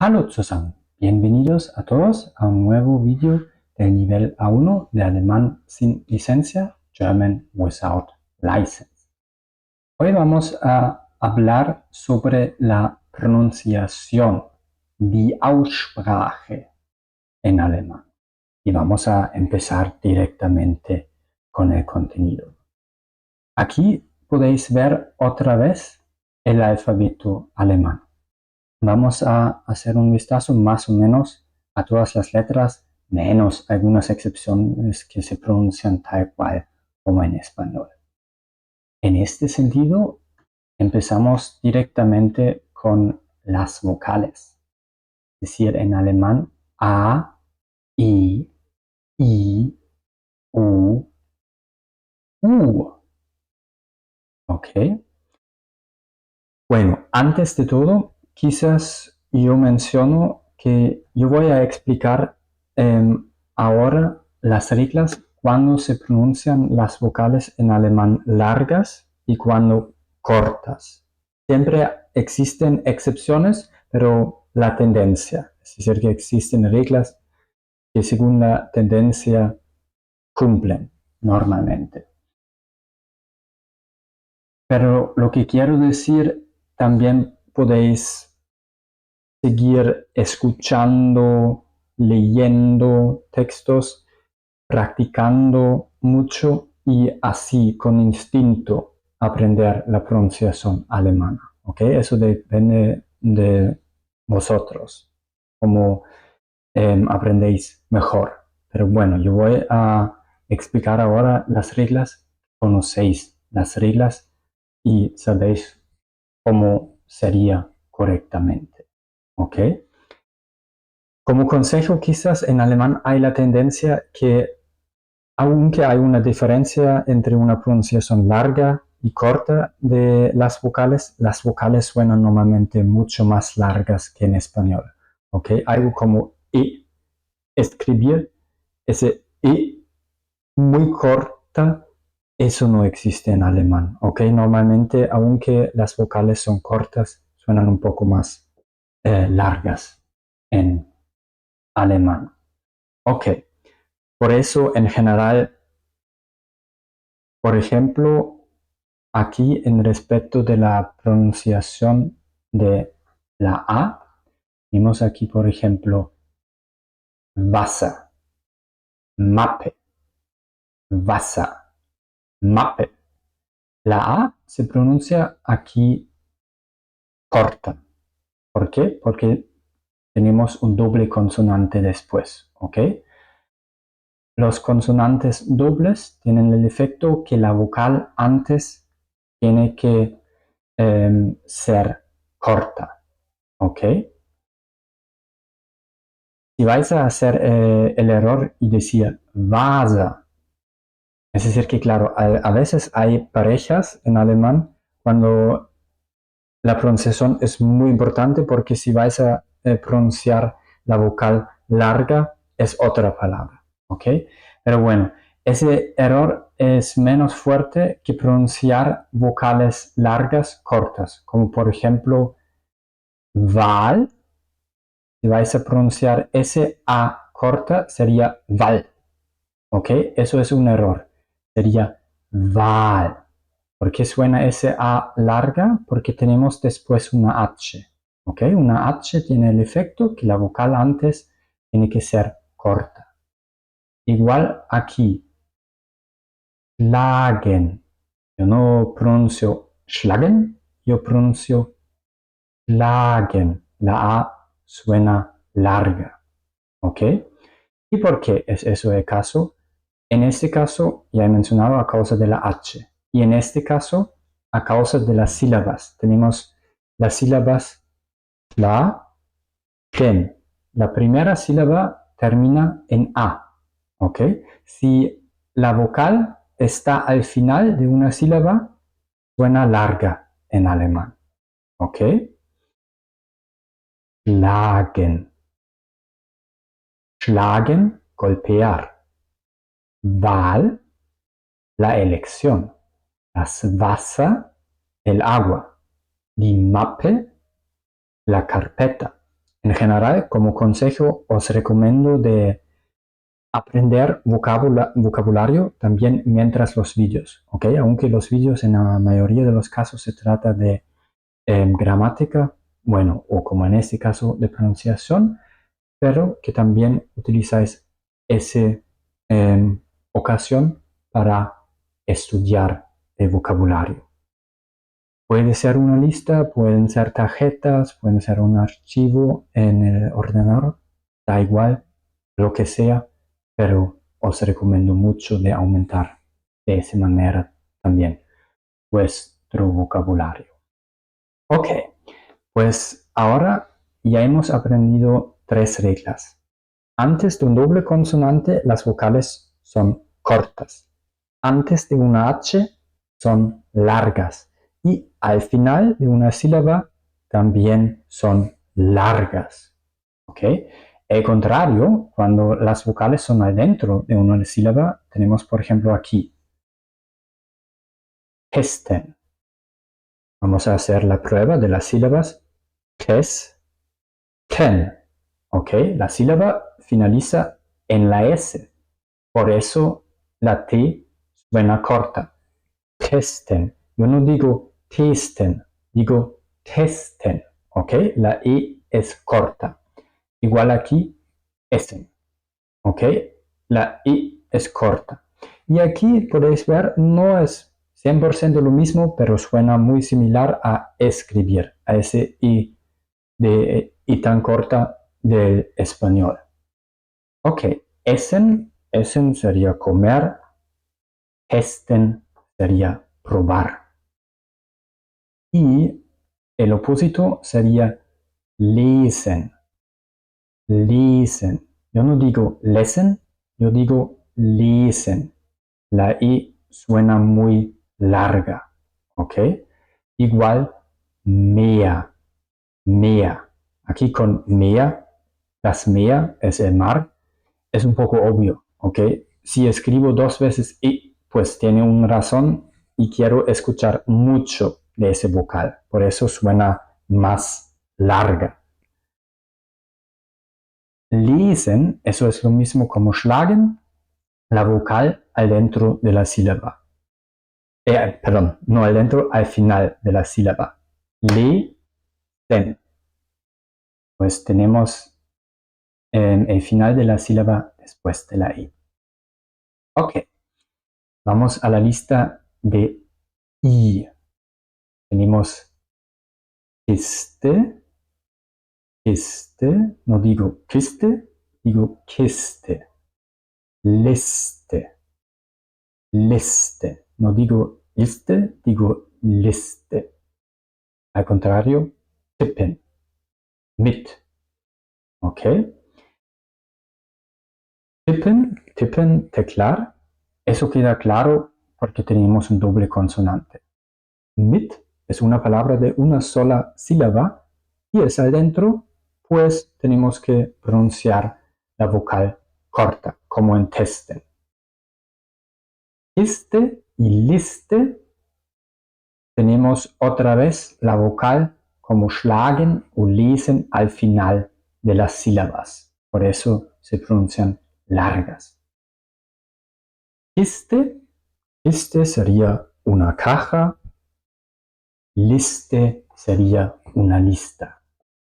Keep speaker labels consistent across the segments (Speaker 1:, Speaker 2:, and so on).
Speaker 1: Hallo zusammen, bienvenidos a todos a un nuevo vídeo del nivel A1 de alemán sin licencia, German without license. Hoy vamos a hablar sobre la pronunciación, die Aussprache en alemán. Y vamos a empezar directamente con el contenido. Aquí podéis ver otra vez el alfabeto alemán. Vamos a hacer un vistazo más o menos a todas las letras, menos algunas excepciones que se pronuncian tal cual como en español. En este sentido, empezamos directamente con las vocales. Es decir, en alemán, A, I, U, U. ¿Ok? Bueno, antes de todo, quizás yo menciono que yo voy a explicar ahora las reglas cuando se pronuncian las vocales en alemán largas y cuando cortas. Siempre existen excepciones, pero la tendencia, es decir, que existen reglas que según la tendencia cumplen normalmente. Pero lo que quiero decir, también podéis seguir escuchando, leyendo textos, practicando mucho y así con instinto aprender la pronunciación alemana. ¿Ok? Eso depende de vosotros, cómo aprendéis mejor. Pero bueno, yo voy a explicar ahora las reglas. Conocéis las reglas y sabéis cómo sería correctamente. ¿Ok? Como consejo, quizás en alemán hay la tendencia que, aunque hay una diferencia entre una pronunciación larga y corta de las vocales suenan normalmente mucho más largas que en español. ¿Ok? Algo como I, escribir ese I muy corta, eso no existe en alemán. ¿Ok? Normalmente, aunque las vocales son cortas, suenan un poco más largas en alemán. Ok, por eso en general, por ejemplo, aquí en respecto de la pronunciación de la A, vemos aquí por ejemplo Wasser, Mappe, Wasser, Mappe. La A se pronuncia aquí corta. ¿Por qué? Porque tenemos un doble consonante después, ¿ok? Los consonantes dobles tienen el efecto que la vocal antes tiene que ser corta, ¿ok? Si vais a hacer el error y decir Vasa, es decir que claro, a veces hay parejas en alemán cuando la pronunciación es muy importante porque si vais a pronunciar la vocal larga es otra palabra, ¿ok? Pero bueno, ese error es menos fuerte que pronunciar vocales largas cortas, como por ejemplo Val. Si vais a pronunciar ese A corta sería Val, ¿ok? Eso es un error, sería Val. ¿Por qué suena ese A larga? Porque tenemos después una H. ¿Ok? Una H tiene el efecto que la vocal antes tiene que ser corta. Igual aquí. Schlagen. Yo no pronuncio schlagen, yo pronuncio schlagen. La A suena larga. ¿Ok? ¿Y por qué es eso el caso? En este caso, ya he mencionado a causa de la H. Y en este caso, a causa de las sílabas. Tenemos las sílabas la, ten. La primera sílaba termina en A. ¿Ok? Si la vocal está al final de una sílaba, suena larga en alemán. ¿Ok? Schlagen. Schlagen, golpear. Wahl, la elección. Das Wasser, el agua. Die Mappe, la carpeta. En general, como consejo, os recomiendo de aprender vocabulario también mientras los vídeos, ¿ok? Aunque los vídeos en la mayoría de los casos se trata de gramática, bueno, o como en este caso de pronunciación, pero que también utilizáis esa ocasión para estudiar el vocabulario. Puede ser una lista, pueden ser tarjetas, pueden ser un archivo en el ordenador, da igual, lo que sea, pero os recomiendo mucho de aumentar de esa manera también vuestro vocabulario. Ok, pues ahora ya hemos aprendido 3 reglas. Antes de un doble consonante, las vocales son cortas. Antes de una H, son largas. Y al final de una sílaba, también son largas. ¿Ok? El contrario, cuando las vocales son adentro de una sílaba, tenemos por ejemplo aquí, testen. Vamos a hacer la prueba de las sílabas testen. ¿Ok? La sílaba finaliza en la S. Por eso la T suena corta. Testen. Yo no digo testen, digo testen. ¿Ok? La E es corta. Igual aquí, essen. ¿Ok? La I es corta. Y aquí podéis ver, no es 100% lo mismo, pero suena muy similar a escribir, a ese I de I tan corta del español. Ok, essen sería comer, testen sería probar. Y el opósito sería lesen. Lesen. Yo no digo lesen, yo digo lesen. La I suena muy larga. ¿Ok? Igual mea. Mea. Aquí con mea, das Meer es el mar, es un poco obvio. ¿Ok? Si escribo 2 veces I, pues tiene una razón y quiero escuchar mucho de ese vocal. Por eso suena más larga. Lesen, eso es lo mismo como schlagen, la vocal al dentro de la sílaba. Perdón, no al dentro, al final de la sílaba. Lesen. Pues tenemos el final de la sílaba después de la I. Ok, vamos a la lista de I. Tenemos kiste, kiste, no digo kiste, digo kiste. Liste, liste. No digo liste, digo liste. Al contrario, tippen, mit. ¿Ok? Tippen, teclar. Eso queda claro porque tenemos un doble consonante. Mit es una palabra de una sola sílaba y es adentro, pues tenemos que pronunciar la vocal corta, como en testen. Iste y liste tenemos otra vez la vocal como schlagen o lesen al final de las sílabas. Por eso se pronuncian largas. Kiste sería una caja, liste sería una lista.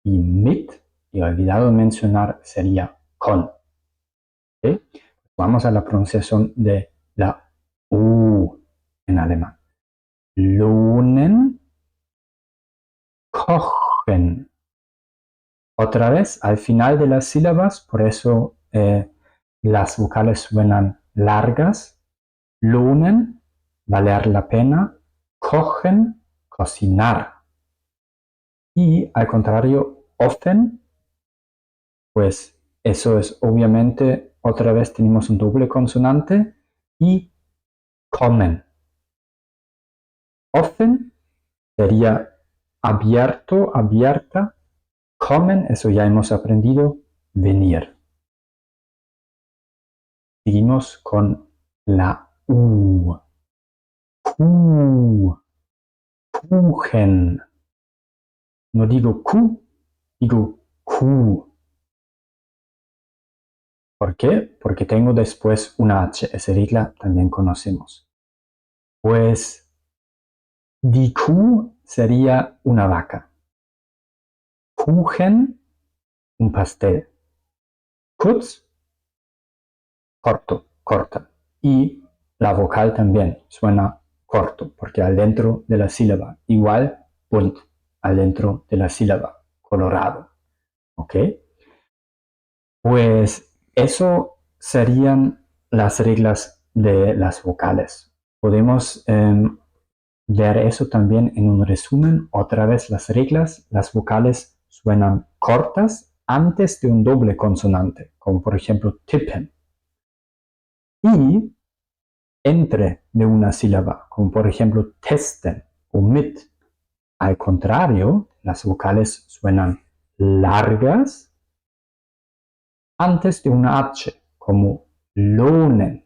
Speaker 1: Y mit, he olvidado mencionar, sería con. ¿Okay? Vamos a la pronunciación de la U en alemán. Lohnen, kochen. Otra vez, al final de las sílabas, por eso las vocales suenan largas. Lohnen, valer la pena. Kochen, cocinar. Y al contrario, offen, pues eso es obviamente, otra vez tenemos un doble consonante. Y kommen. Offen sería abierto, abierta. Kommen, eso ya hemos aprendido, venir. Seguimos con la U. Kuchen. No digo Q, digo Q. ¿Por qué? Porque tengo después una H. Esa regla también conocemos. Pues die Kuh sería una vaca. Kuchen, un pastel. Kurz, corto, corta. Y la vocal también suena corto, porque al dentro de la sílaba. Igual, bunt, al dentro de la sílaba. Colorado. ¿Ok? Pues eso serían las reglas de las vocales. Podemos ver eso también en un resumen. Otra vez las reglas, las vocales suenan cortas antes de un doble consonante, como por ejemplo tippen. Y entre de una sílaba, como por ejemplo testen o mit. Al contrario, las vocales suenan largas antes de una H, como lohnen.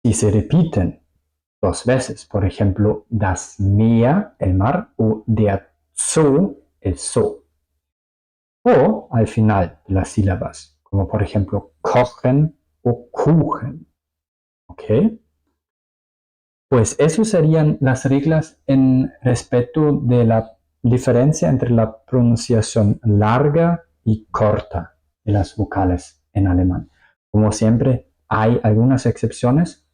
Speaker 1: Si se repiten dos veces, por ejemplo, das Meer, el mar, o der Zoo, el zoo. O al final de las sílabas, como por ejemplo kochen o kuchen. ¿Ok? Pues eso serían las reglas en respecto de la diferencia entre la pronunciación larga y corta de las vocales en alemán. Como siempre, hay algunas excepciones.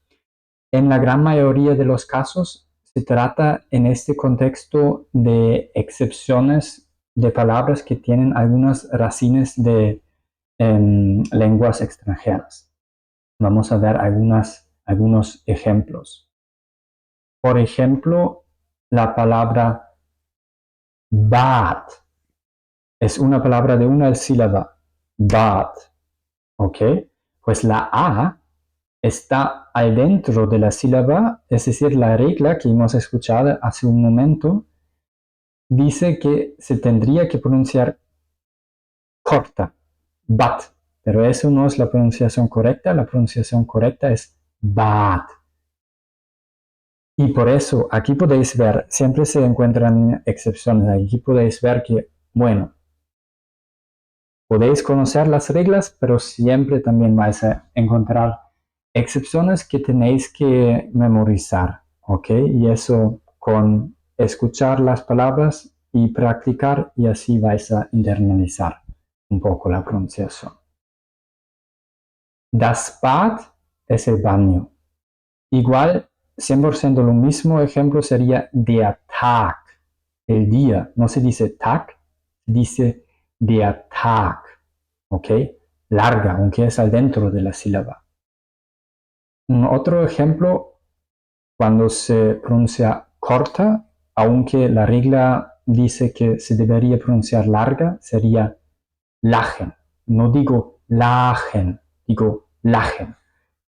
Speaker 1: En la gran mayoría de los casos se trata en este contexto de excepciones de palabras que tienen algunas racines de lenguas extranjeras. Vamos a ver algunos ejemplos. Por ejemplo, la palabra Bad es una palabra de una sílaba. Bad. ¿Ok? Pues la A está adentro de la sílaba, es decir, la regla que hemos escuchado hace un momento dice que se tendría que pronunciar corta, bat, pero eso no es la pronunciación correcta es bad. Y por eso aquí podéis ver, siempre se encuentran excepciones, aquí podéis ver que, bueno, podéis conocer las reglas, pero siempre también vais a encontrar excepciones que tenéis que memorizar, ¿ok? Y eso con escuchar las palabras y practicar y así vais a internalizar un poco la pronunciación. Das Bad es el baño. Igual, 100% lo mismo ejemplo sería der Tag, el día. No se dice Tag, se dice der Tag, ¿ok? Larga, aunque es adentro de la sílaba. Un otro ejemplo, cuando se pronuncia corta, aunque la regla dice que se debería pronunciar larga, sería lachen. No digo lachen, digo lachen.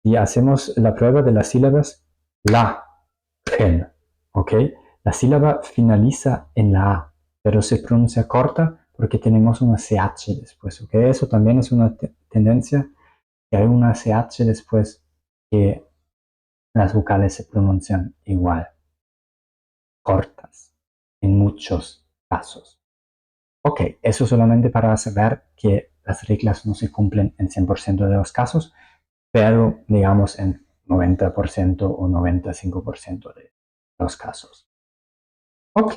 Speaker 1: Y hacemos la prueba de las sílabas la, pen, ¿ok? La sílaba finaliza en la A, pero se pronuncia corta porque tenemos una CH después, ¿ok? Eso también es una tendencia, que hay una CH después que las vocales se pronuncian igual, cortas, en muchos casos. Ok, eso solamente para saber que las reglas no se cumplen en 100% de los casos, pero digamos en 90% o 95% de los casos. Ok,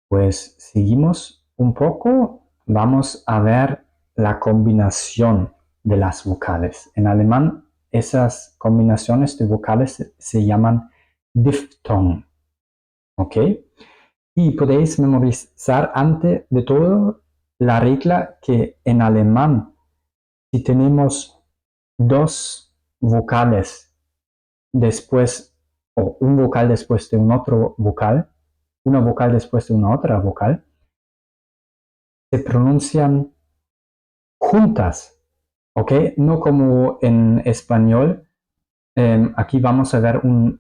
Speaker 1: pues seguimos un poco. Vamos a ver la combinación de las vocales. En alemán, esas combinaciones de vocales se llaman Diphthong. ¿Ok? Y podéis memorizar antes de todo la regla que en alemán, si tenemos dos vocales después, o un vocal después de un otro vocal, una vocal después de una otra vocal, se pronuncian juntas, ¿ok? No como en español. Aquí vamos a ver un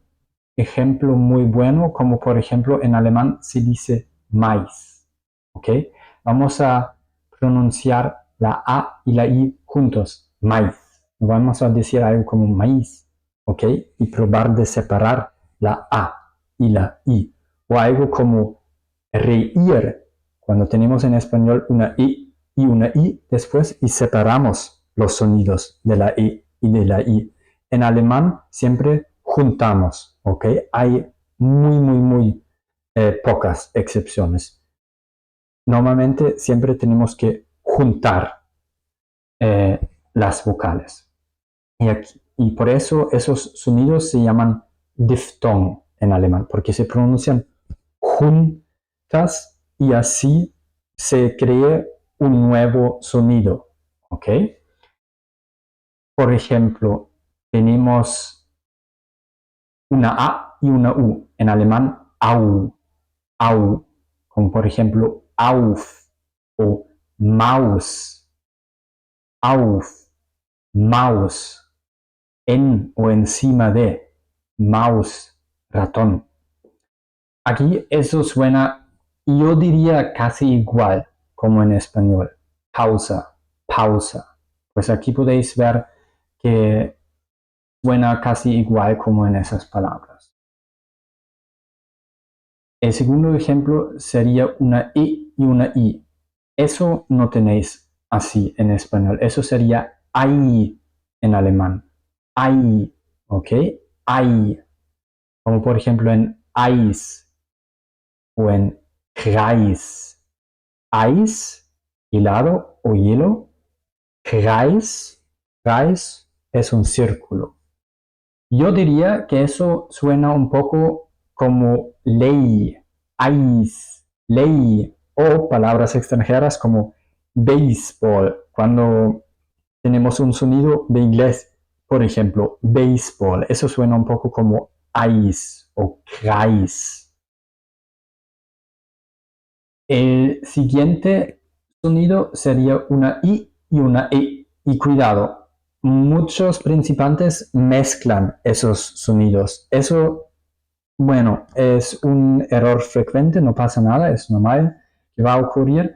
Speaker 1: ejemplo muy bueno, como por ejemplo en alemán se dice mais, ¿ok? Vamos a pronunciar la A y la I juntos, mais. Vamos a decir algo como maíz, ¿ok? Y probar de separar la A y la I. O algo como reír, cuando tenemos en español una I y una I después y separamos los sonidos de la E y de la I. En alemán siempre juntamos, ¿ok? Hay muy pocas excepciones. Normalmente siempre tenemos que juntar las vocales. Y por eso esos sonidos se llaman Diphthong en alemán, porque se pronuncian juntas y así se crea un nuevo sonido. ¿Ok? Por ejemplo, tenemos una A y una U. En alemán, au, au, como por ejemplo auf o Maus, auf, Maus, en o encima de, mouse, ratón. Aquí eso suena, yo diría casi igual como en español. Pausa, pausa. Pues aquí podéis ver que suena casi igual como en esas palabras. El segundo ejemplo sería una E y una I. Eso no tenéis así en español. Eso sería ai en alemán. Ai, ¿ok? Ai. Como por ejemplo en Eis o en Kreis. Eis, helado o hielo. Kreis, Kreis es un círculo. Yo diría que eso suena un poco como ley, Eis, ley, o palabras extranjeras como baseball, cuando tenemos un sonido de inglés, por ejemplo, baseball, eso suena un poco como ice o Kreis. El siguiente sonido sería una I y una E. Y cuidado, muchos principiantes mezclan esos sonidos. Eso, bueno, es un error frecuente, no pasa nada, es normal que va a ocurrir,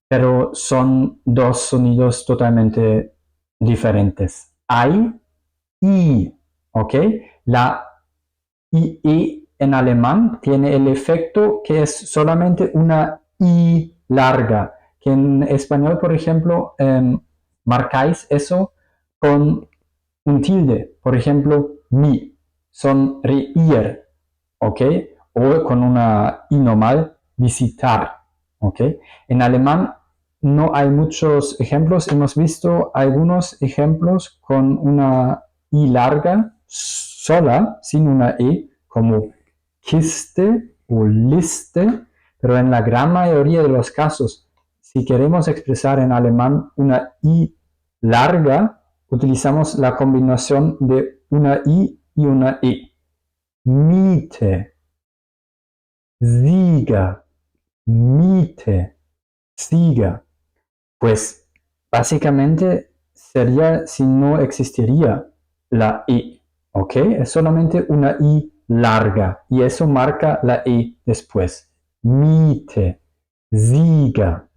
Speaker 1: pero son dos sonidos totalmente diferentes. Hay I, ¿ok? La IE en alemán tiene el efecto que es solamente una I larga, que en español, por ejemplo, marcáis eso con un tilde, por ejemplo, mi, sonreír, ¿ok? O con una I normal, visitar, ¿ok? En alemán no hay muchos ejemplos, hemos visto algunos ejemplos con una I larga sola, sin una E, como Kiste o Liste, pero en la gran mayoría de los casos, si queremos expresar en alemán una I larga, utilizamos la combinación de una I y una E. Miete, Sieger, Miete, Sieger. Pues básicamente sería si no existiría la E, ¿ok? Es solamente una I larga y eso marca la E después. Miete, Sieger.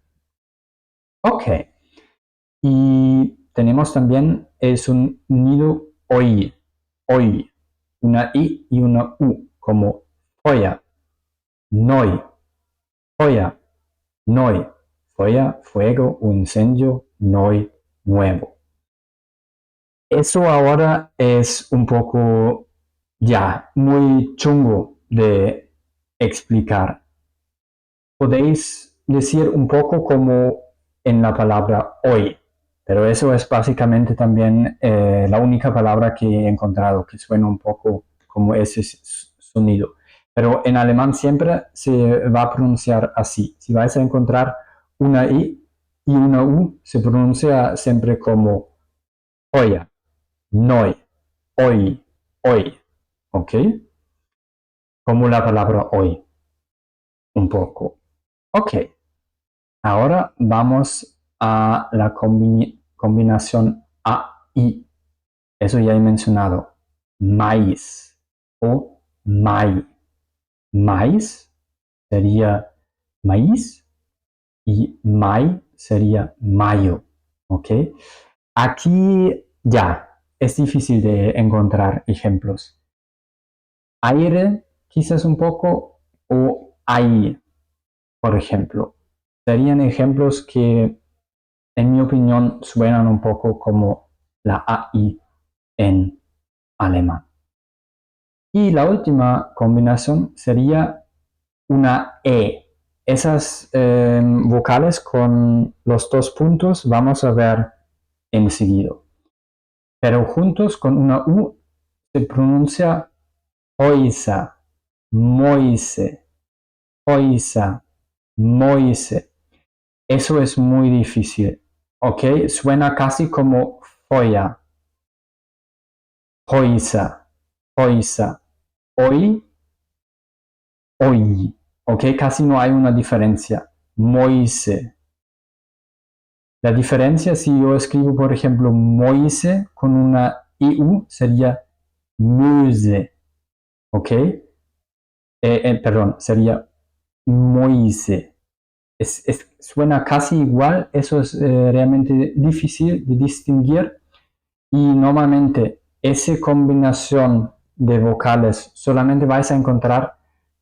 Speaker 1: Ok. Y tenemos también el sonido OI, OI, una I y una U, como Feuer, Neu, Feuer, Neu, Feuer, fuego o incendio, Neu, nuevo. Eso ahora es un poco ya muy chungo de explicar. Podéis decir un poco como en la palabra hoy, pero eso es básicamente también la única palabra que he encontrado que suena un poco como ese sonido. Pero en alemán siempre se va a pronunciar así. Si vais a encontrar una I y una U, se pronuncia siempre como hoya, noi, hoy, hoy. ¿Ok? Como la palabra hoy, un poco. Ok. Ahora vamos a la combinación A-I. Eso ya he mencionado. Maíz o mai. Maíz sería maíz y mai sería mayo. ¿Ok? Aquí ya es difícil de encontrar ejemplos. Aire, quizás un poco, o ahí, por ejemplo. Serían ejemplos que en mi opinión, suenan un poco como la AI en alemán. Y la última combinación sería una E. Esas vocales con los dos puntos vamos a ver enseguida. Pero juntos con una U se pronuncia Oisa, Moise, Oisa, Moise. Eso es muy difícil, ¿ok? Suena casi como Foya, Hoisa, Hoisa, Hoy, Hoy, ¿ok? Casi no hay una diferencia. Moise. La diferencia si yo escribo, por ejemplo, Moise con una IU sería Muse, ¿ok? Perdón, sería Moise. Suena casi igual, eso es realmente difícil de distinguir y normalmente esa combinación de vocales solamente vais a encontrar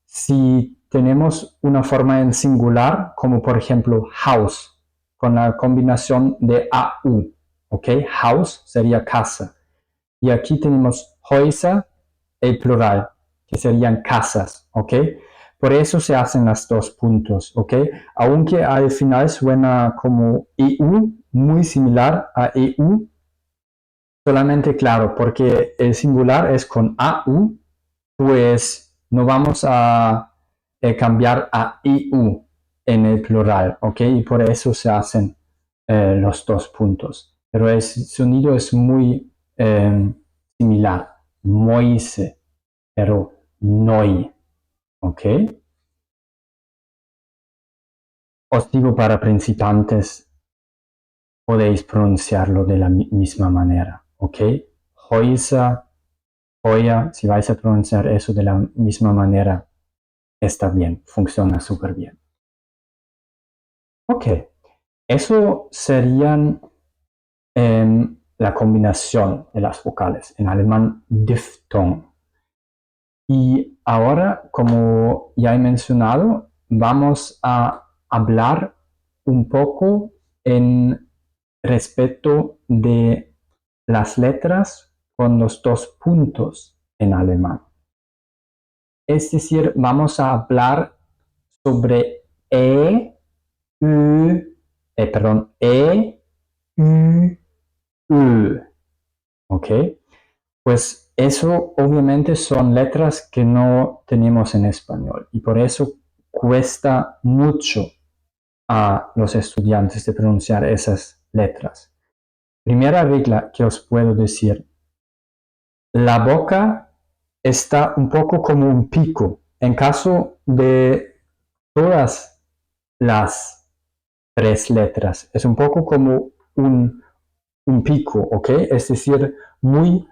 Speaker 1: si tenemos una forma en singular, como por ejemplo house, con la combinación de AU, ¿ok? House sería casa. Y aquí tenemos Häuser, el plural, que serían casas, ¿ok? Por eso se hacen los dos puntos, ¿ok? Aunque al final suena como EU, muy similar a EU, solamente claro, porque el singular es con AU, pues no vamos a cambiar a IU en el plural, ¿ok? Y por eso se hacen los dos puntos. Pero el sonido es muy similar. Moise, pero noi, ¿ok? Os digo para principiantes, podéis pronunciarlo de la misma manera, ¿ok? Hoisa, hoya, si vais a pronunciar eso de la misma manera, está bien, funciona súper bien. Ok, eso serían la combinación de las vocales, en alemán Diphthong. Y ahora, como ya he mencionado, vamos a hablar un poco en respecto de las letras con los dos puntos en alemán. Es decir, vamos a hablar sobre E, U, Ö. ¿Ok? Pues eso obviamente son letras que no tenemos en español y por eso cuesta mucho a los estudiantes de pronunciar esas letras. Primera regla que os puedo decir, la boca está un poco como un pico. En caso de todas las tres letras, es un poco como un pico, ¿ok? Es decir, muy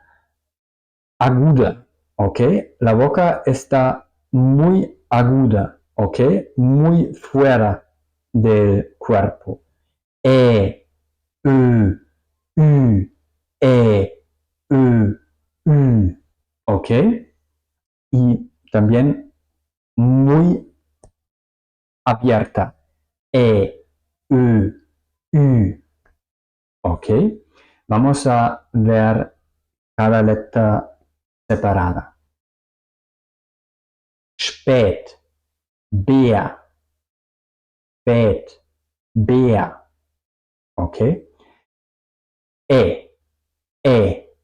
Speaker 1: aguda, ¿ok? La boca está muy aguda, ¿ok? Muy fuera del cuerpo. E, U, U, E, U, U, ¿ok? Y también muy abierta. E, U, U, ¿ok? Vamos a ver cada letra separada. Spät, Bär, Spät, Bär, ¿ok? E, E,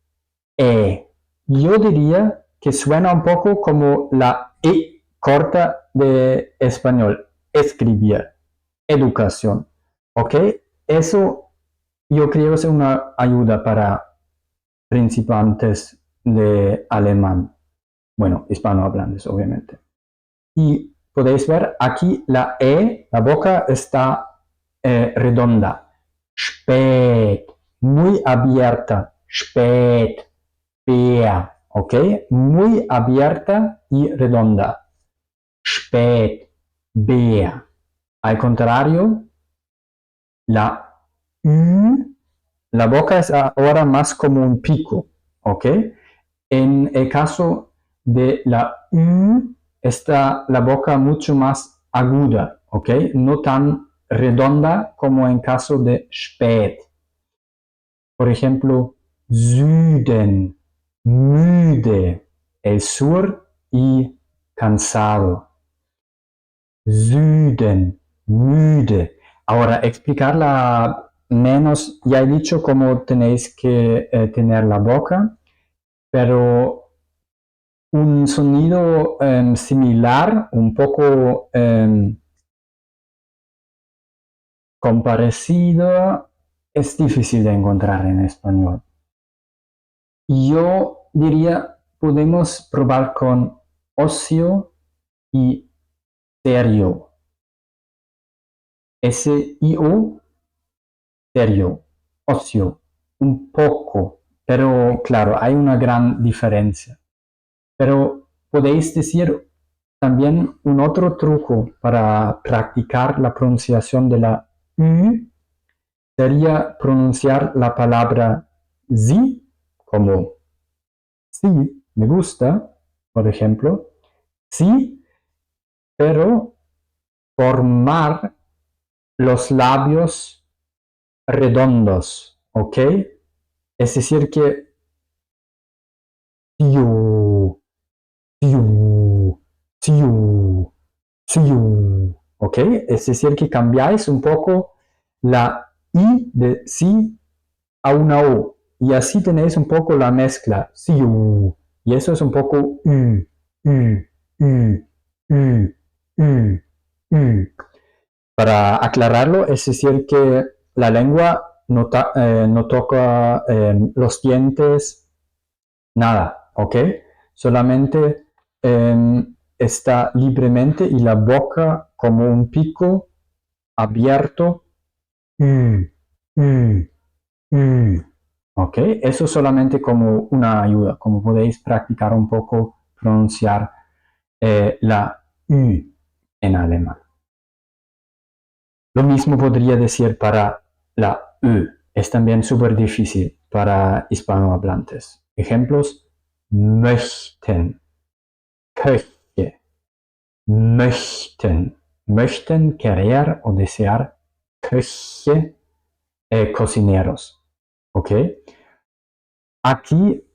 Speaker 1: E. Yo diría que suena un poco como la E corta de español, escribir, educación, ¿ok? Eso yo creo es una ayuda para principiantes de alemán, bueno, hispanohablantes, obviamente. Y podéis ver aquí la E, la boca está redonda. Spät, muy abierta. Spät, Bär, ¿ok? Muy abierta y redonda. Spät, Bär. Al contrario, la U, la boca es ahora más como un pico, ¿ok? En el caso de la U, está la boca mucho más aguda, ¿ok? No tan redonda como en caso de spät. Por ejemplo, Süden, müde, el sur y cansado. Süden, müde. Ahora, explicarla menos, ya he dicho cómo tenéis que tener la boca, pero un sonido similar, un poco comparecido, es difícil de encontrar en español. Yo diría, podemos probar con ocio y serio. S-I-O, serio, ocio, un poco, pero claro, hay una gran diferencia. Pero podéis decir también un otro truco para practicar la pronunciación de la U sería pronunciar la palabra sí como sí, me gusta, por ejemplo, sí, pero formar los labios redondos, ¿ok? Es decir que tiu, tiu, tiu, tiu, ¿ok? Es decir que cambiáis un poco la I de sí a una O y así tenéis un poco la mezcla, siu, y eso es un poco U, U, U, U, U, U. Para aclararlo, es decir que la lengua no toca los dientes, nada, ¿ok? Solamente está libremente y la boca como un pico abierto. ¿Ok? Eso solamente como una ayuda, como podéis practicar un poco pronunciar la U en alemán. Lo mismo podría decir para la U. Es también súper difícil para hispanohablantes. Ejemplos: möchten, köche, möchten, möchten, querer o desear, köche, cocineros. ¿Ok? Aquí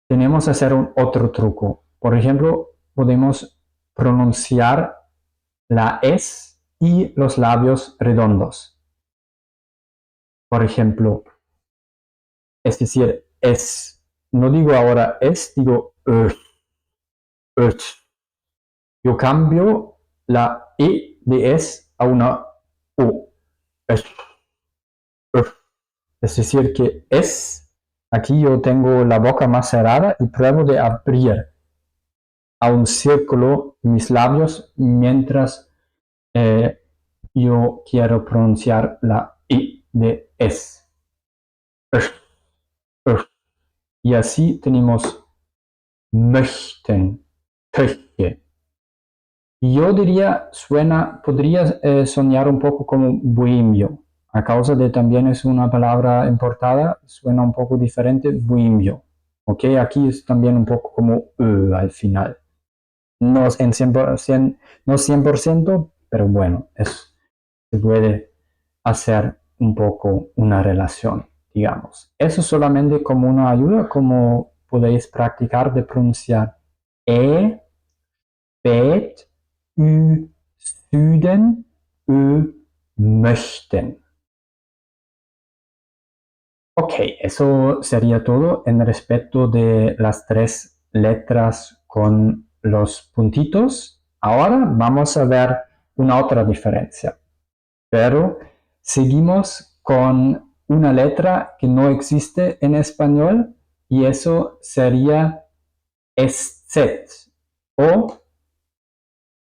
Speaker 1: tenemos que hacer otro truco. Por ejemplo, podemos pronunciar la S y los labios redondos. Por ejemplo, es decir, es. No digo ahora es, digo ch. Yo cambio la E de es a una O. Es decir, que es. Aquí yo tengo la boca más cerrada y pruebo de abrir a un círculo mis labios mientras yo quiero pronunciar la I de es. Y así tenemos möchten, köche. Yo diría, podría soñar un poco como bohemio. A causa de también es una palabra importada, suena un poco diferente, bohemio. Ok, aquí es también un poco como al final. No en 100%, no 100%, pero bueno, se puede hacer un poco una relación, digamos. Eso solamente como una ayuda, como podéis practicar de pronunciar spät, Süden, möchten. Ok, eso sería todo en respecto de las tres letras con los puntitos. Ahora vamos a ver una otra diferencia, pero seguimos con una letra que no existe en español y eso sería SZ o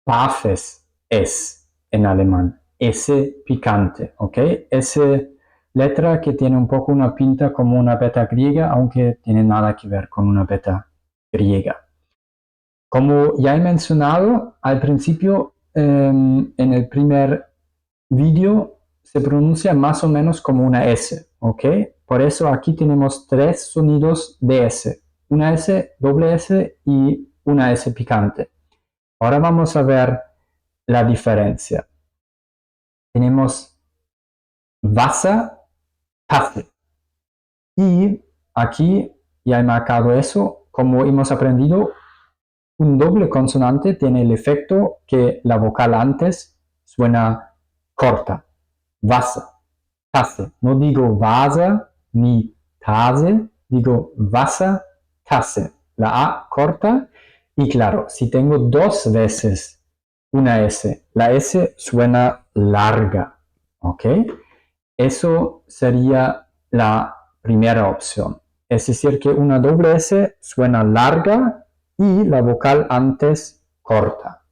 Speaker 1: scharfes S en alemán, S picante, ¿ok? S letra que tiene un poco una pinta como una beta griega, aunque tiene nada que ver con una beta griega. Como ya he mencionado al principio, en el primer vídeo se pronuncia más o menos como una S, ¿ok? Por eso aquí tenemos tres sonidos de S, una S, doble S y una S picante. Ahora vamos a ver la diferencia. tenemos Wasser, Tasse. Y aquí ya he marcado eso, como hemos aprendido, un doble consonante tiene el efecto que la vocal antes suena corta. Wasser, Tasse. No digo Vase ni Tase, digo Wasser, Tasse. La A corta. Y claro, si tengo dos veces una S, la S suena larga. ¿Ok? Eso sería la primera opción. Es decir, que una doble S suena larga y la vocal antes corta.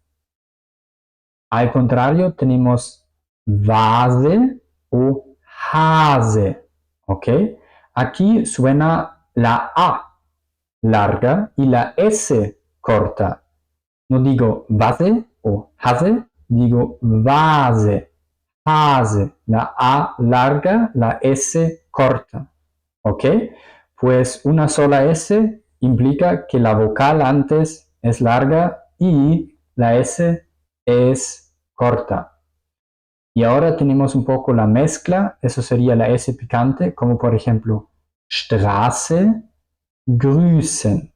Speaker 1: Al contrario, tenemos vase o hase. ¿Ok? Aquí suena la A larga y la S corta. No digo vase o hase, digo vase. Hase, la A larga, la S corta. ¿Ok? Pues una sola S implica que la vocal antes es larga y la S es corta. Y ahora tenemos un poco la mezcla, eso sería la S picante, como por ejemplo Straße, grüßen.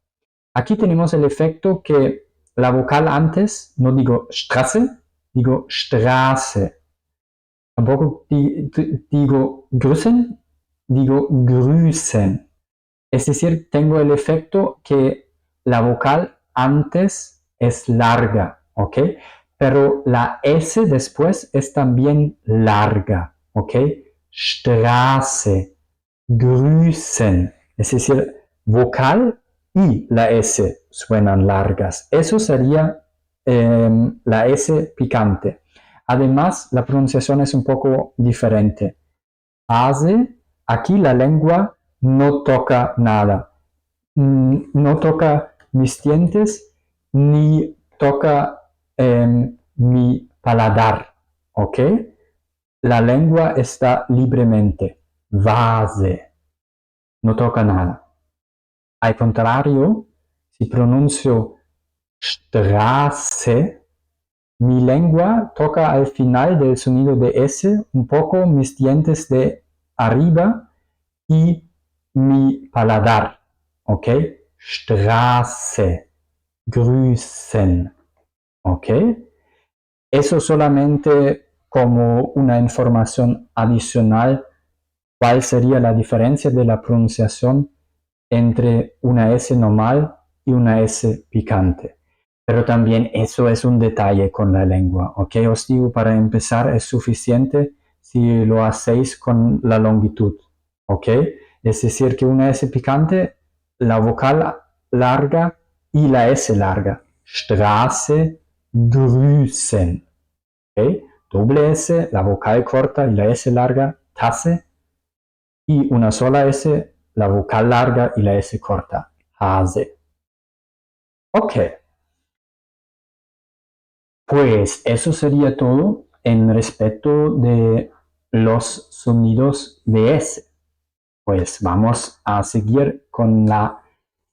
Speaker 1: Aquí tenemos el efecto que la vocal antes, no digo Straße, digo Straße. Tampoco digo grüßen, digo grüßen. Es decir, tengo el efecto que la vocal antes es larga, ¿ok? Pero la S después es también larga, ¿ok? Straße, grüßen. Es decir, vocal y la S suenan largas. Eso sería la S picante. Además, la pronunciación es un poco diferente. Hace, aquí la lengua no toca nada. No toca mis dientes ni toca mi paladar. ¿Ok? La lengua está libremente. Vase. No toca nada. Al contrario, si pronuncio Straße, mi lengua toca al final del sonido de S un poco mis dientes de arriba y mi paladar. ¿Ok? Straße, grüßen. ¿Ok? Eso solamente como una información adicional, cuál sería la diferencia de la pronunciación entre una S normal y una S picante. Pero también eso es un detalle con la lengua, ¿ok? Os digo, para empezar es suficiente si lo hacéis con la longitud, ¿ok? Es decir, que una S picante, la vocal larga y la S larga. Straße, grüßen, ¿ok? Doble S, la vocal corta y la S larga, Tasse. Y una sola S, la vocal larga y la S corta, Hase. Ok. Pues eso sería todo en respecto de los sonidos de S. Pues vamos a seguir con la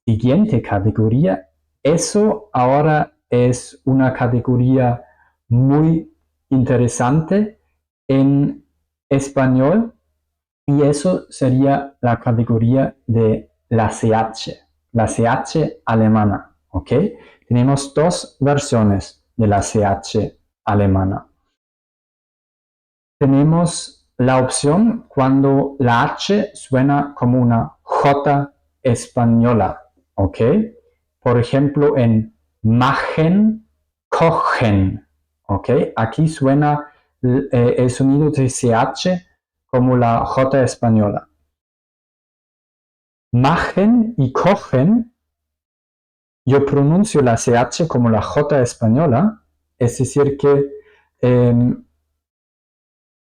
Speaker 1: siguiente categoría. Eso ahora es una categoría muy interesante en español y eso sería la categoría de la CH alemana. ¿Ok? Tenemos dos versiones de la CH alemana. Tenemos la opción cuando la H suena como una J española. ¿Ok? Por ejemplo, en machen, kochen. ¿Ok? Aquí suena el sonido de CH como la J española. Machen y kochen, yo pronuncio la CH como la J española, es decir que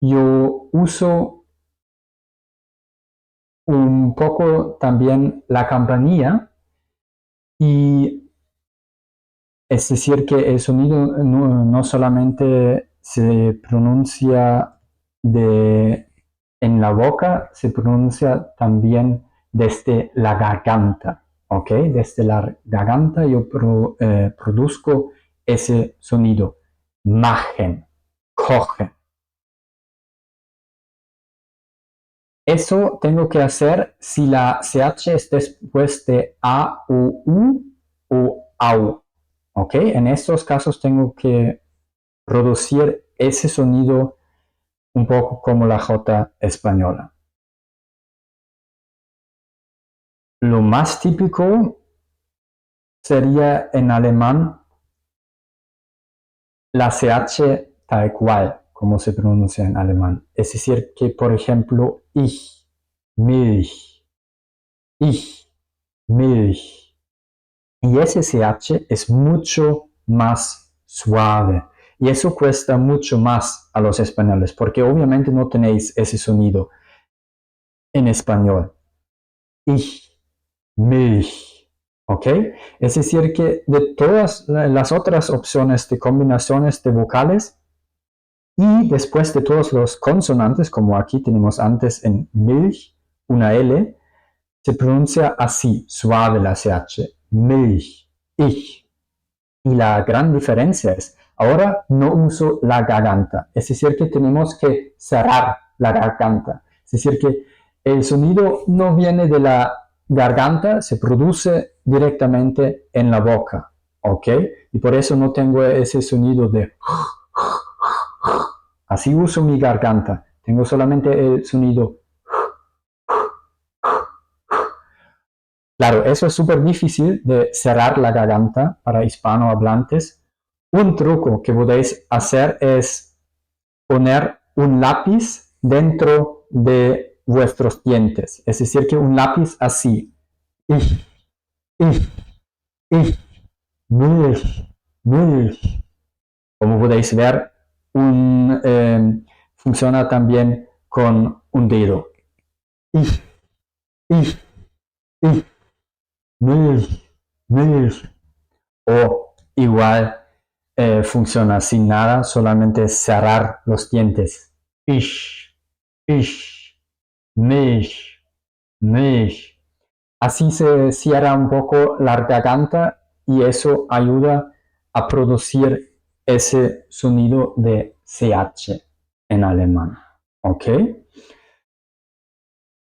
Speaker 1: yo uso un poco también la campanilla y es decir que el sonido no solamente se pronuncia en la boca, se pronuncia también desde la garganta. ¿Ok? Desde la garganta yo produzco ese sonido. Machen, kochen. Eso tengo que hacer si la CH es después de A o U o AU. ¿Ok? En estos casos tengo que producir ese sonido un poco como la J española. Lo más típico sería en alemán la CH tal cual, como se pronuncia en alemán. Es decir, que por ejemplo, Milch, Milch. Y ese CH es mucho más suave. Y eso cuesta mucho más a los españoles, porque obviamente no tenéis ese sonido en español. Milch. ¿Ok? Es decir, que de todas las otras opciones de combinaciones de vocales y después de todos los consonantes, como aquí tenemos antes en Milch, una L, se pronuncia así, suave la CH. Milch, ich. Y la gran diferencia es, ahora no uso la garganta, es decir, que tenemos que cerrar la garganta. Es decir, que el sonido no viene de la garganta, se produce directamente en la boca, ¿ok? Y por eso no tengo ese sonido de... Así uso mi garganta, tengo solamente el sonido... Claro, eso es súper difícil de cerrar la garganta para hispanohablantes. Un truco que podéis hacer es poner un lápiz dentro de vuestros dientes. Es decir, que un lápiz así. Ich, ich, ich, Milch, Milch. Como podéis ver, funciona también con un dedo. Ich, ich, ich, Milch, Milch. O igual funciona sin nada, solamente cerrar los dientes. Ich, Milch, Milch. Así se cierra un poco la garganta y eso ayuda a producir ese sonido de CH en alemán. ¿Ok?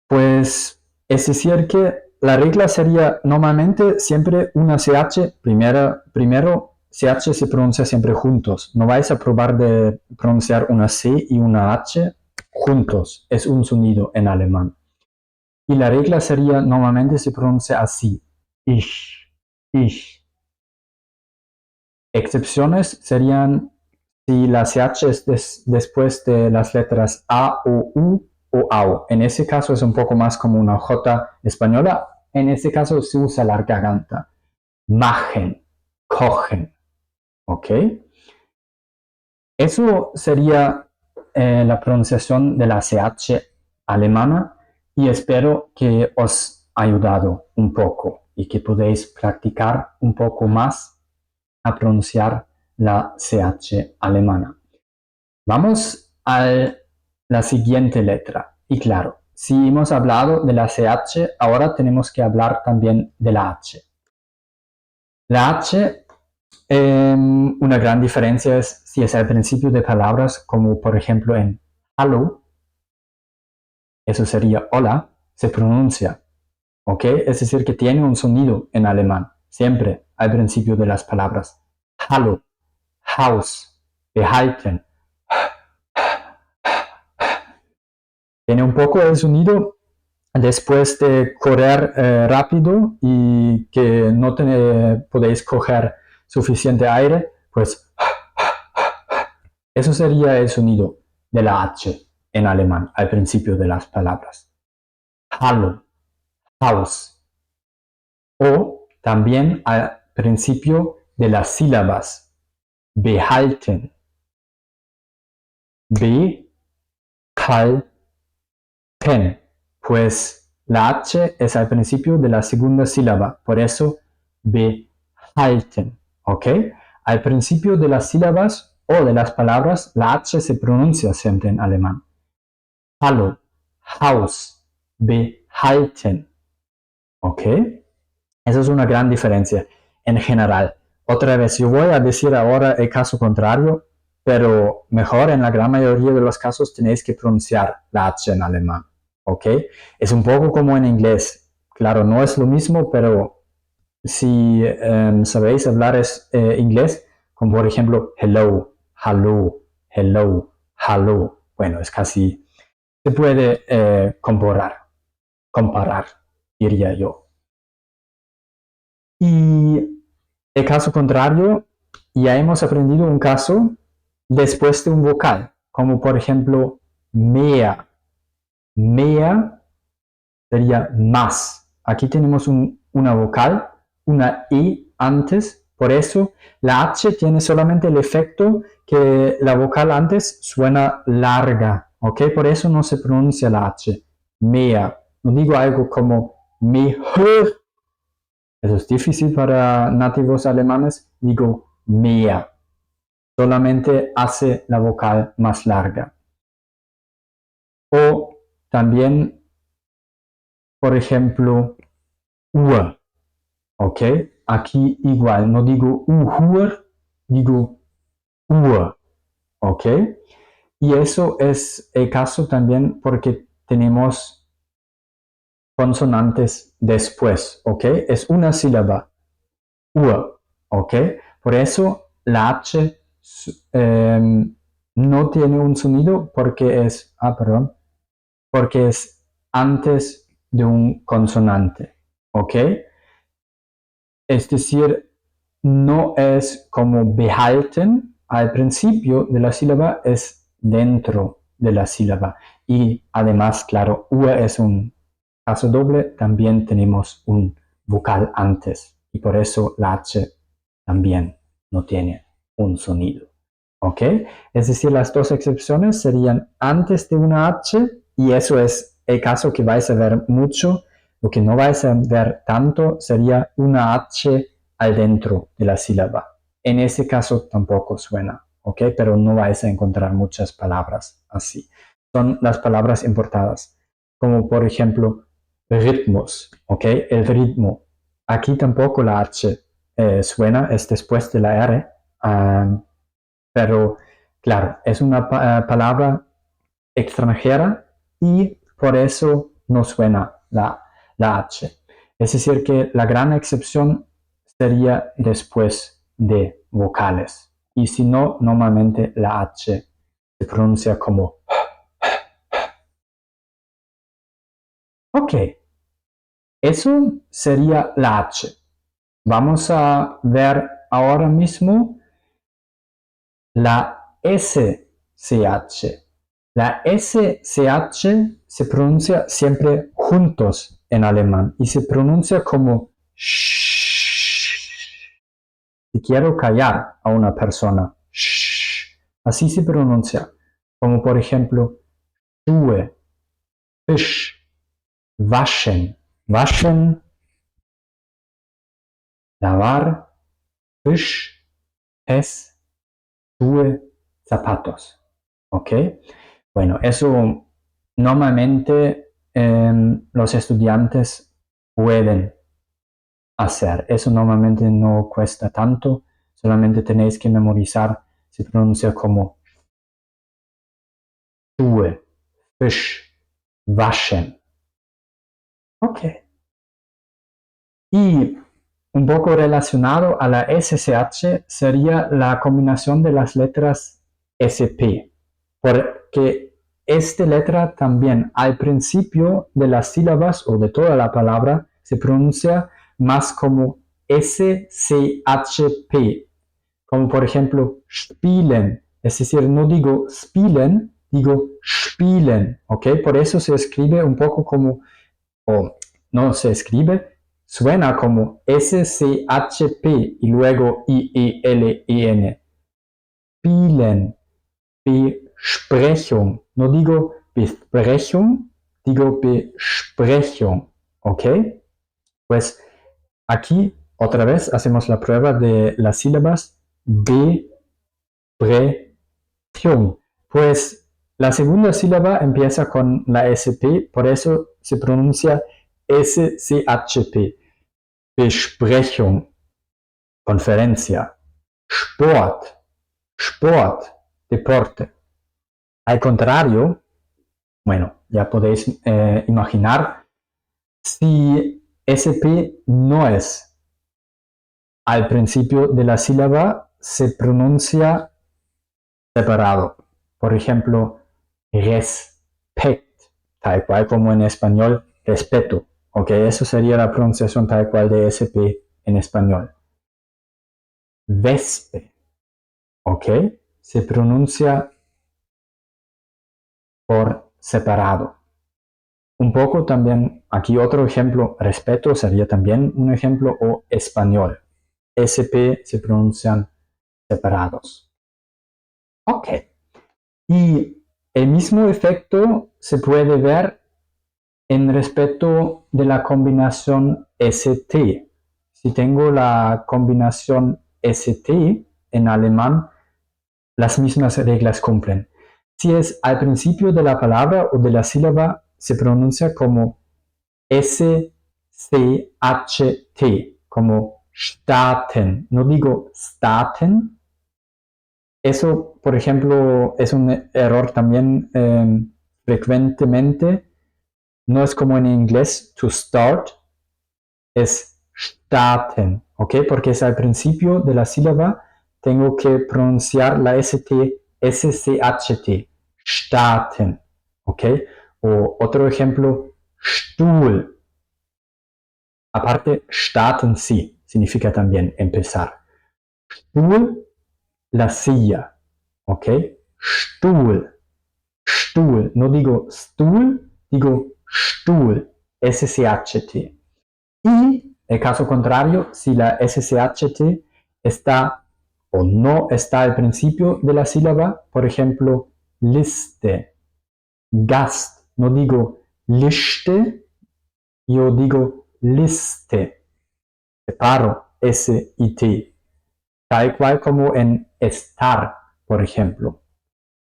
Speaker 1: Pues es decir que la regla sería normalmente siempre una CH, primero CH se pronuncia siempre juntos. No vais a probar de pronunciar una C y una H juntos. Es un sonido en alemán. Y la regla sería normalmente se pronuncia así. Ich, ich. Excepciones serían si la CH es después de las letras A o U o AU. En ese caso es un poco más como una J española. En ese caso se usa la garganta. Machen, kochen. ¿Ok? Eso sería la pronunciación de la CH alemana y espero que os haya ayudado un poco y que podéis practicar un poco más a pronunciar la CH alemana. Vamos a la siguiente letra. Y claro, si hemos hablado de la CH, ahora tenemos que hablar también de la H. La H, una gran diferencia es si es al principio de palabras, como por ejemplo en hallo, eso sería hola, se pronuncia, ¿ok? Es decir, que tiene un sonido en alemán, siempre al principio de las palabras. Hallo, Haus, behalten. Tiene un poco el sonido después de correr rápido y que no podéis coger suficiente aire, pues eso sería el sonido de la H en alemán al principio de las palabras. Hallo, Haus. O también al principio de las sílabas. Behalten. Behalten. Pues la H es al principio de la segunda sílaba, por eso behalten, ¿ok? Al principio de las sílabas o de las palabras, la H se pronuncia siempre en alemán. Hallo, Haus, behalten, ¿ok? Esa es una gran diferencia en general. Otra vez, yo voy a decir ahora el caso contrario, pero mejor en la gran mayoría de los casos tenéis que pronunciar la H en alemán. ¿ok? Es un poco como en inglés. Claro, no es lo mismo, pero si sabéis hablar inglés, como por ejemplo hello, hello, hello, hello, bueno, es casi, se puede comparar, diría yo. Y el caso contrario, ya hemos aprendido un caso después de un vocal, como por ejemplo mea. Mea sería más. Aquí tenemos una vocal, una I antes, por eso la H tiene solamente el efecto que la vocal antes suena larga, ¿ok? Por eso no se pronuncia la H. Mea. No digo algo como mejor. Eso es difícil para nativos alemanes. Digo mea. Solamente hace la vocal más larga. O también, por ejemplo, ur, ¿ok? Aquí igual, no digo uhur, digo ur, ¿ok? Y eso es el caso también porque tenemos consonantes después, ¿ok? Es una sílaba, ur, ¿ok? Por eso la H no tiene un sonido porque es antes de un consonante, ¿ok? Es decir, no es como behalten al principio de la sílaba, es dentro de la sílaba. Y además, claro, U es un caso doble, también tenemos un vocal antes y por eso la H también no tiene un sonido. ¿Ok? Es decir, las dos excepciones serían antes de una H y eso es el caso que vais a ver mucho. Lo que no vais a ver tanto sería una H al dentro de la sílaba. En ese caso tampoco suena, ¿ok? Pero no vais a encontrar muchas palabras así. Son las palabras importadas, como por ejemplo ritmos, ¿ok? El ritmo. Aquí tampoco la H suena, es después de la R, pero claro, es una palabra extranjera y por eso no suena la H. Es decir, que la gran excepción sería después de vocales. Y si no, normalmente la H se pronuncia como. Ok, eso sería la H. Vamos a ver ahora mismo la SCH. La SCH se pronuncia siempre juntos en alemán y se pronuncia como sh. Si quiero callar a una persona, sh, así se pronuncia. Como por ejemplo, Schuhe, Fisch, waschen, waschen, lavar, Fisch, es, Schuhe, zapatos. ¿Ok? Bueno, eso normalmente los estudiantes pueden hacer. Eso normalmente no cuesta tanto, solamente tenéis que memorizar, se pronuncia como Schuhe, Fisch, waschen. Ok. Y un poco relacionado a la SSH sería la combinación de las letras SP, porque esta letra también al principio de las sílabas o de toda la palabra se pronuncia más como SCHP, como por ejemplo spielen, es decir, no digo spielen, digo spielen, ¿ok? Por eso se escribe un poco como, o no se escribe, suena como SCHP y luego IELEN. Spielen, Besprechung. No digo Besprechung, digo Besprechung. ¿Ok? Pues aquí otra vez hacemos la prueba de las sílabas Besprechung. Pues la segunda sílaba empieza con la SP, por eso se pronuncia SCHP. Besprechung, Conferencia. Sport, Sport, deporte. Al contrario, Bueno, ya podéis imaginar si SP no es al principio de la sílaba, se pronuncia separado. Por ejemplo, respect, tal cual como en español, respeto. Ok, eso sería la pronunciación tal cual de SP en español. Vespe, ok, se pronuncia por separado. Un poco también, aquí otro ejemplo, respeto sería también un ejemplo, o español. SP se pronuncian separados. Ok. Y el mismo efecto se puede ver en respecto de la combinación ST. Si tengo la combinación ST en alemán, las mismas reglas cumplen. Si es al principio de la palabra o de la sílaba, se pronuncia como SCHT, como Staaten. No digo Staaten. Eso, por ejemplo, es un error también frecuentemente. No es como en inglés to start, es starten, ¿ok? Porque es al principio de la sílaba, tengo que pronunciar la ST, SCHT, starten, ¿ok? O otro ejemplo, Stuhl. Aparte, starten sí, significa también empezar. Stuhl, la silla, ¿ok? Stuhl, Stuhl, no digo Stuhl, digo Stuhl, SCHT. Y el caso contrario, si la SCHT está o no está al principio de la sílaba, por ejemplo, Liste, Gast, no digo Liste, yo digo Liste, separo S y T, tal cual como en estar, por ejemplo.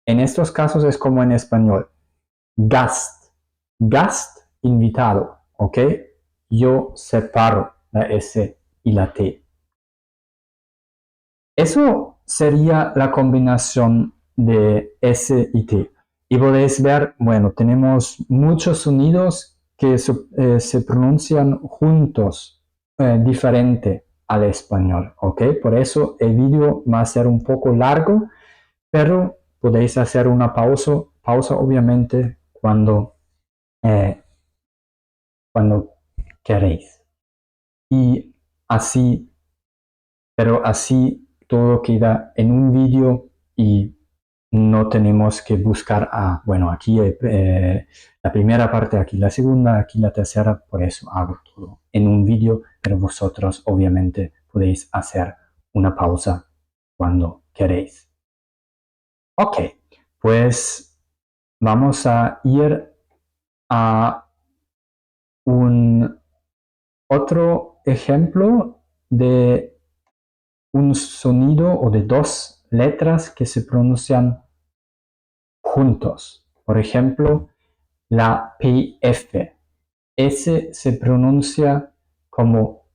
Speaker 1: En estos casos es como en español. Gast, gast, invitado, ¿ok? Yo separo la S y la T. Eso sería la combinación de S y T. Y podéis ver, bueno, tenemos muchos sonidos que se pronuncian juntos, diferente al español, ¿ok? Por eso el vídeo va a ser un poco largo, pero podéis hacer una pausa obviamente eh, cuando queréis. Y así, pero así todo queda en un vídeo y no tenemos que buscar, bueno, aquí la primera parte, aquí la segunda, aquí la tercera, por eso hago todo en un vídeo, pero vosotros obviamente podéis hacer una pausa cuando queréis. Ok, pues vamos a ir a un otro ejemplo de un sonido o de dos letras que se pronuncian juntos. Por ejemplo, la PF. S se pronuncia como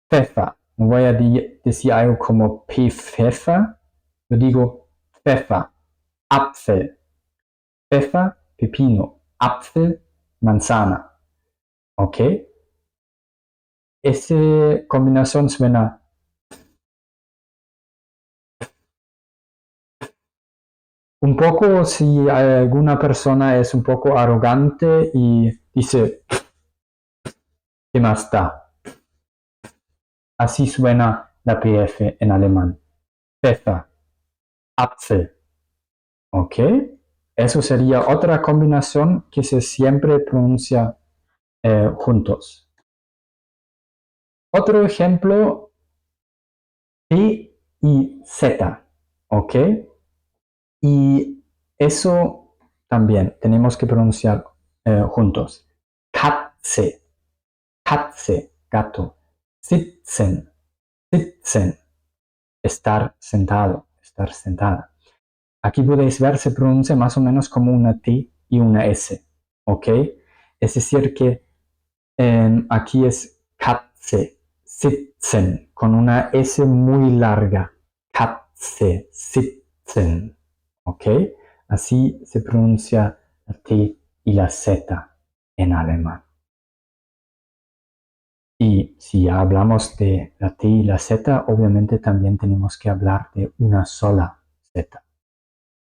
Speaker 1: Pfeffer. No voy a decir algo como Pfeffer. Yo digo Pfeffer. Apfel. Pfeffer, pepino. Apfel, manzana. ¿Ok? Esa combinación suena un poco si alguna persona es un poco arrogante y dice, ¿qué más da? Así suena la PF en alemán. Pfeffer, Apfel. ¿Ok? Eso sería otra combinación que se siempre pronuncia juntos. Otro ejemplo, P y Z. ¿Ok? Y eso también tenemos que pronunciar juntos. Katze, Katze, gato. Sitzen, sitzen, estar sentado, estar sentada. Aquí podéis ver, se pronuncia más o menos como una T y una S, ¿ok? Es decir que aquí es Katze, sitzen, con una S muy larga. Katze, sitzen, ¿ok? Así se pronuncia la T y la Z en alemán. Y si ya hablamos de la T y la Z, obviamente también tenemos que hablar de una sola Z.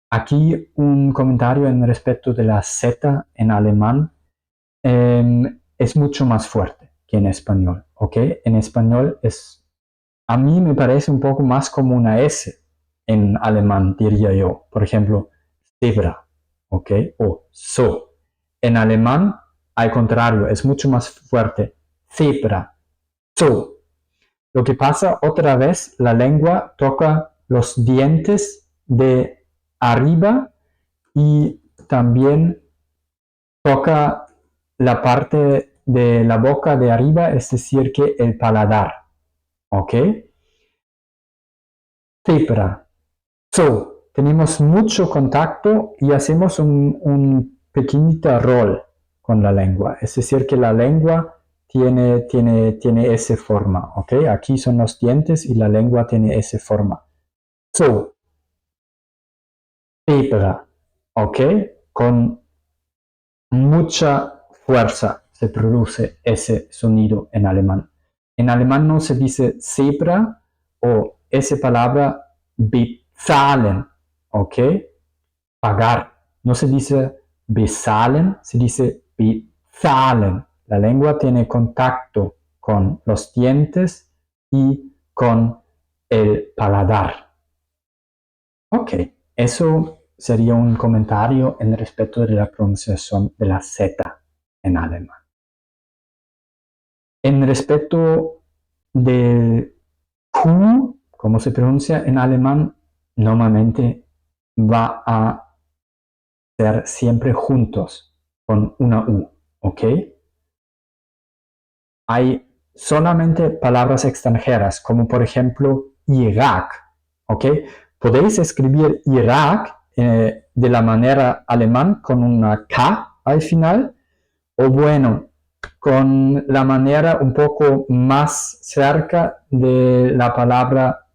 Speaker 1: Aquí un comentario en respecto de la Z en alemán. Es mucho más fuerte que en español, ¿ok? En español a mí me parece un poco más como una S en alemán, diría yo. Por ejemplo, Zebra, ¿ok? O so. En alemán, al contrario, es mucho más fuerte. Zebra, so. Lo que pasa otra vez, la lengua toca los dientes de arriba y también toca la parte de la boca de arriba, es decir, que el paladar, ¿ok? Zebra. So, tenemos mucho contacto y hacemos un pequeñito rol con la lengua, es decir, que la lengua tiene esa forma, ¿ok? Aquí son los dientes y la lengua tiene esa forma. So, zebra, ¿ok? Con mucha fuerza se produce ese sonido en alemán. En alemán no se dice zebra o esa palabra bezahlen, ¿ok? Pagar. No se dice bezahlen, se dice bezahlen. La lengua tiene contacto con los dientes y con el paladar. Ok, eso sería un comentario en respecto de la pronunciación de la Z en alemán. En respecto del Q, como se pronuncia en alemán, normalmente va a ser siempre juntos con una U, ¿ok? Hay solamente palabras extranjeras, como por ejemplo Irak, ¿ok? Podéis escribir Irak de la manera alemán con una K al final, o bueno, con la manera un poco más cerca de la palabra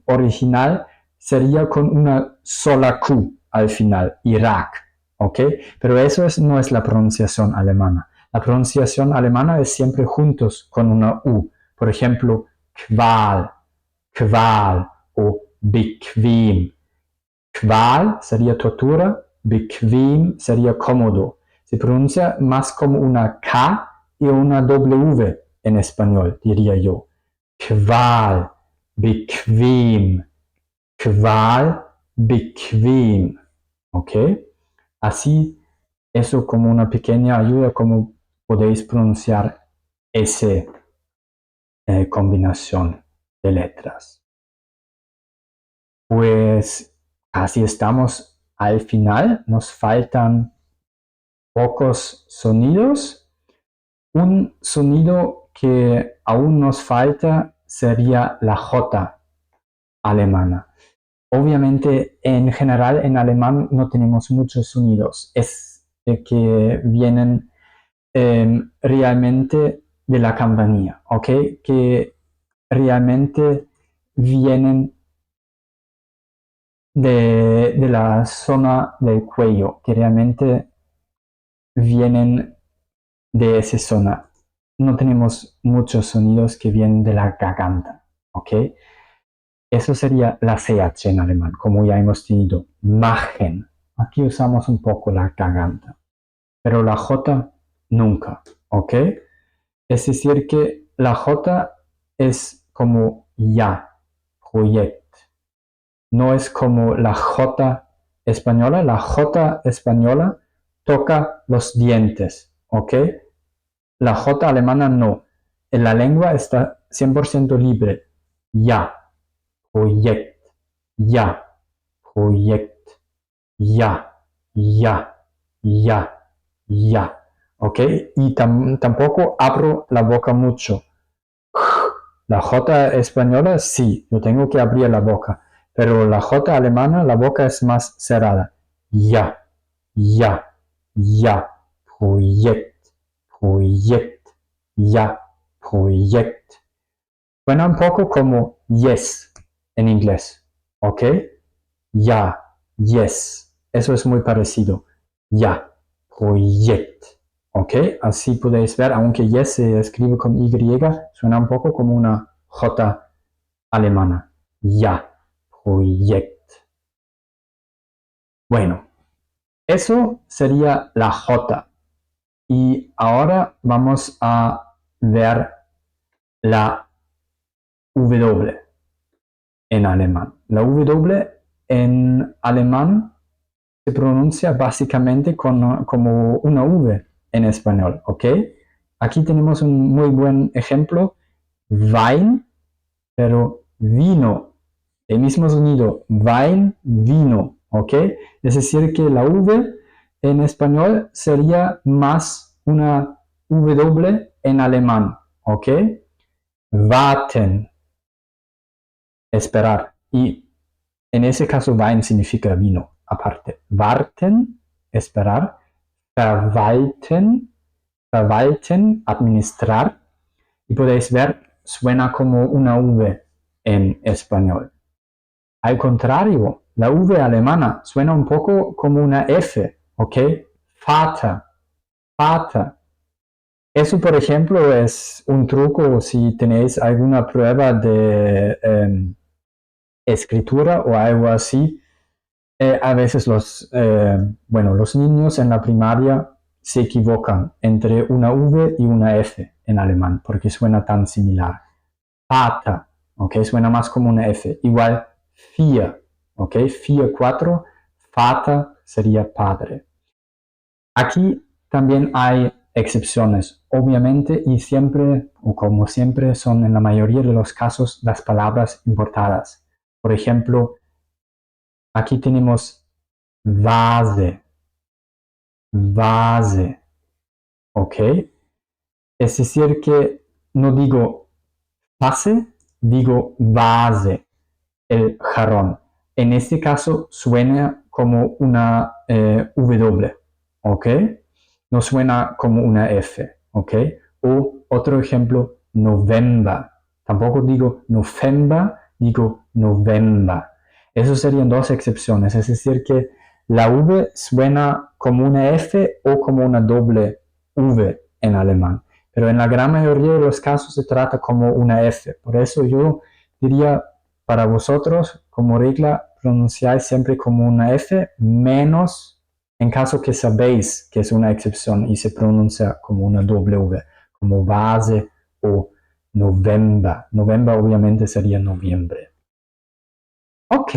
Speaker 1: original, sería con una sola Q al final, Irak, ¿ok? Pero eso no es la pronunciación alemana. La pronunciación alemana es siempre juntos con una U. Por ejemplo, Qual, Qual o bequem. Qual sería tortura, bequem sería cómodo. Se pronuncia más como una K y una W en español, diría yo. Qual, bequem, qual, bequem. ¿Ok? Así, eso como una pequeña ayuda, como podéis pronunciar esa combinación de letras. Pues así estamos al final, nos faltan pocos sonidos. Un sonido que aún nos falta sería la J alemana. Obviamente, en general, en alemán no tenemos muchos sonidos. Es que vienen realmente de la campanilla, ¿ok? Que realmente vienen de la zona del cuello, que realmente vienen de esa zona. No tenemos muchos sonidos que vienen de la garganta, ¿ok? Eso sería la CH en alemán, como ya hemos tenido. Machen. Aquí usamos un poco la garganta, pero la J nunca, ¿ok? Es decir que la J es como ya, Projekt. No es como la J española. La J española toca los dientes, ¿ok? La J alemana no. En la lengua está 100% libre. Ya, Projekt, ya, Projekt, ya, ya, ya, ya, ¿ok? Y tampoco abro la boca mucho. La J española sí, yo tengo que abrir la boca, pero la J alemana, la boca es más cerrada. Ya, ya, ya, Projekt, Projekt, ya, Projekt. Suena un poco como yes en inglés, ¿ok? Ya, yes. Eso es muy parecido. Ya, Projekt. ¿Ok? Así podéis ver, aunque Y se escribe con Y, suena un poco como una J alemana. Ja, Projekt. Bueno, eso sería la J. Y ahora vamos a ver la W en alemán. La W en alemán se pronuncia básicamente como una V en español, ¿ok? Aquí tenemos un muy buen ejemplo, Wein, pero vino, el mismo sonido, Wein, vino, ¿ok? Es decir, que la V en español sería más una W en alemán, ¿ok? Warten, esperar. Y en ese caso, Wein significa vino, aparte. Warten, esperar. Verwalten, verwalten, administrar. Y podéis ver, suena como una V en español. Al contrario, la V alemana suena un poco como una F, ¿ok? Vater, Vater. Eso, por ejemplo, es un truco si tenéis alguna prueba de escritura o algo así. A veces los niños en la primaria se equivocan entre una V y una F en alemán porque suena tan similar. Vater, ¿ok? Suena más como una F. Igual vier, ¿ok? 4, 4. Vater sería padre. Aquí también hay excepciones, obviamente, y siempre, o como siempre, son en la mayoría de los casos las palabras importadas. Por ejemplo, aquí tenemos Vase, Vase, ¿ok? Es decir que no digo Vase, digo Vase, el jarrón. En este caso suena como una W, ¿ok? No suena como una F, ¿ok? O otro ejemplo, November. Tampoco digo November, digo November. Esas serían dos excepciones, es decir que la V suena como una F o como una doble V en alemán, pero en la gran mayoría de los casos se trata como una F. Por eso yo diría para vosotros, como regla, pronunciáis siempre como una F, menos en caso que sabéis que es una excepción y se pronuncia como una W, como base o November. November obviamente sería noviembre. Ok,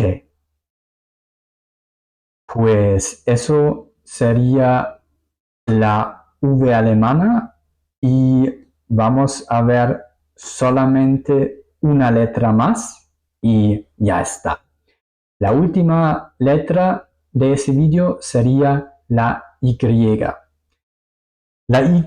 Speaker 1: pues eso sería la V alemana y vamos a ver solamente una letra más y ya está. La última letra de ese vídeo sería la Y. La Y,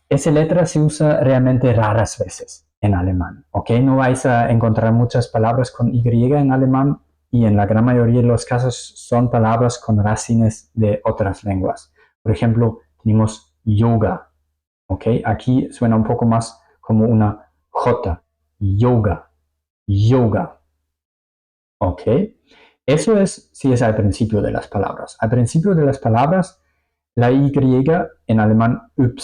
Speaker 1: esa letra se usa realmente raras veces en alemán, ¿ok? No vais a encontrar muchas palabras con Y en alemán y en la gran mayoría de los casos son palabras con racines de otras lenguas. Por ejemplo, tenemos yoga, ¿ok? Aquí suena un poco más como una J, yoga, yoga, ¿ok? Eso es si es al principio de las palabras. Al principio de las palabras, la Y en alemán Y,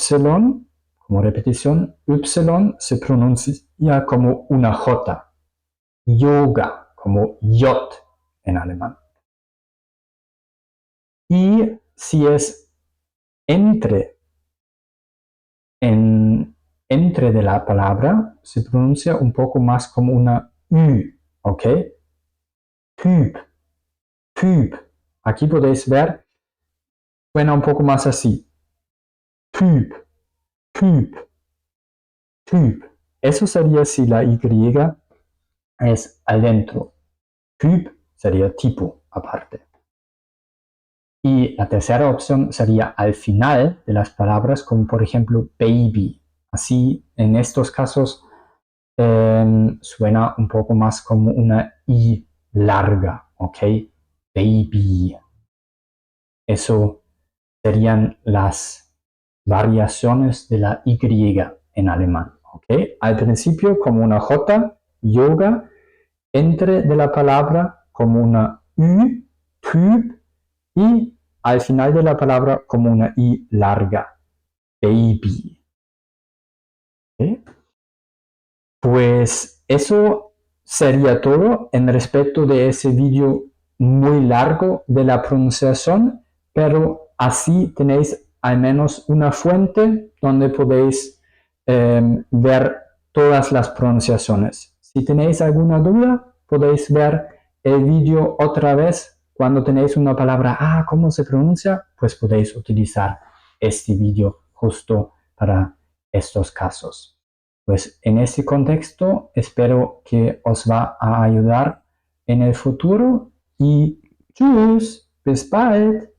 Speaker 1: como repetición, Y se pronuncia como una J. Yoga, como J en alemán. Y si es entre, entre de la palabra, se pronuncia un poco más como una Ü, ¿ok? Typ, Typ. Aquí podéis ver, suena un poco más así. Typ, Typ, Typ. Eso sería si la Y es adentro. Typ sería tipo aparte. Y la tercera opción sería al final de las palabras, como por ejemplo baby. Así, en estos casos, suena un poco más como una I larga, ¿ok? Baby. Eso serían las variaciones de la Y en alemán, ¿ok? Al principio como una J, yoga, entre de la palabra como una Ü, Typ, y al final de la palabra como una I larga, baby. ¿Okay? Pues eso sería todo en respecto de ese vídeo muy largo de la pronunciación, pero así tenéis al menos una fuente donde podéis ver todas las pronunciaciones. Si tenéis alguna duda, podéis ver el vídeo otra vez cuando tenéis una palabra, ¿cómo se pronuncia? Pues podéis utilizar este vídeo justo para estos casos. Pues en este contexto espero que os va a ayudar en el futuro y tschüss, bis bald.